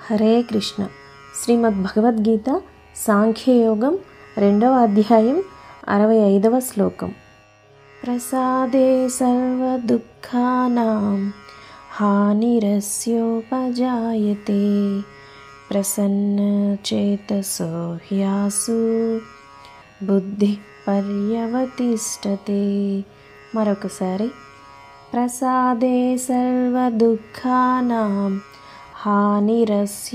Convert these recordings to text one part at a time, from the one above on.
హరే కృష్ణ. శ్రీమద్ భగవద్గీత సాంఖ్యయోగం 2వ అధ్యాయం 65వ శ్లోకం. ప్రసాదే సర్వ దుఃఖానాం హానిరస్యోపజాయతే ప్రసన్న చేతసో హ్యాసు బుద్ధి పర్యవతిష్టతే. మరొకసారి, ప్రసాదే సర్వ దుఃఖానాం హానిరస్యోపజాయతే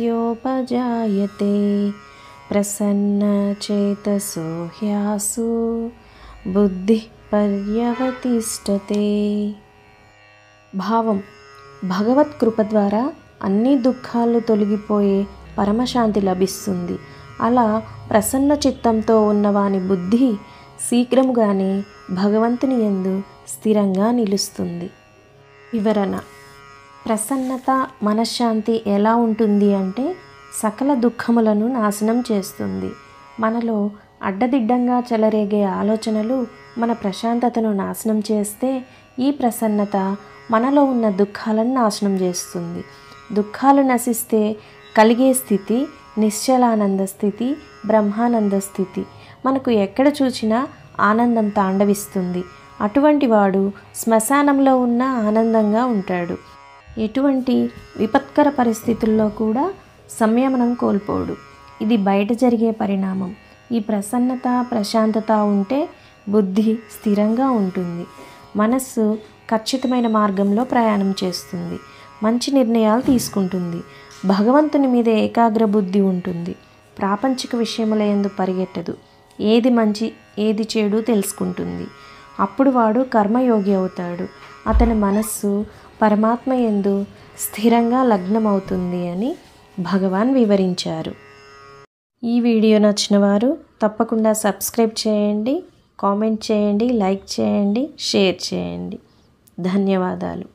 ప్రసన్న చేతసో హ్యాసు బుద్ధి పర్యవతిష్టతే. భావం: భగవత్ కృప ద్వారా అన్ని దుఃఖాలు తొలగిపోయే పరమశాంతి లభిస్తుంది. అలా ప్రసన్న చిత్తంతో ఉన్నవాని బుద్ధి శీఘ్రముగానే భగవంతుని యందు స్థిరంగా నిలుస్తుంది. వివరణ: ప్రసన్నత, మనశ్శాంతి ఎలా ఉంటుంది అంటే సకల దుఃఖములను నాశనం చేస్తుంది. మనలో అడ్డదిడ్డంగా చెలరేగే ఆలోచనలు మన ప్రశాంతతను నాశనం చేస్తే, ఈ ప్రసన్నత మనలో ఉన్న దుఃఖాలను నాశనం చేస్తుంది. దుఃఖాలు నశిస్తే కలిగే స్థితి నిశ్చలానంద స్థితి, బ్రహ్మానంద స్థితి. మనకు ఎక్కడ చూసినా ఆనందం తాండవిస్తుంది. అటువంటి వాడు శ్మశానంలో ఉన్న ఆనందంగా ఉంటాడు. ఎటువంటి విపత్కర పరిస్థితుల్లో కూడా సంయమనం కోల్పోడు. ఇది బయట జరిగే పరిణామం. ఈ ప్రసన్నత, ప్రశాంతత ఉంటే బుద్ధి స్థిరంగా ఉంటుంది. మనస్సు ఖచ్చితమైన మార్గంలో ప్రయాణం చేస్తుంది. మంచి నిర్ణయాలు తీసుకుంటుంది. భగవంతుని మీద ఏకాగ్ర బుద్ధి ఉంటుంది. ప్రాపంచిక విషయముల యందు పరిగెట్టదు. ఏది మంచి ఏది చెడు తెలుసుకుంటుంది. అప్పుడు వాడు కర్మయోగి అవుతాడు. అతని మనస్సు పరమాత్మ యందు స్థిరంగా లగ్నమవుతుంది అని భగవాన్ వివరించారు. ఈ వీడియో నచ్చిన వారు తప్పకుండా సబ్స్క్రైబ్ చేయండి, కామెంట్ చేయండి, లైక్ చేయండి, షేర్ చేయండి. ధన్యవాదాలు.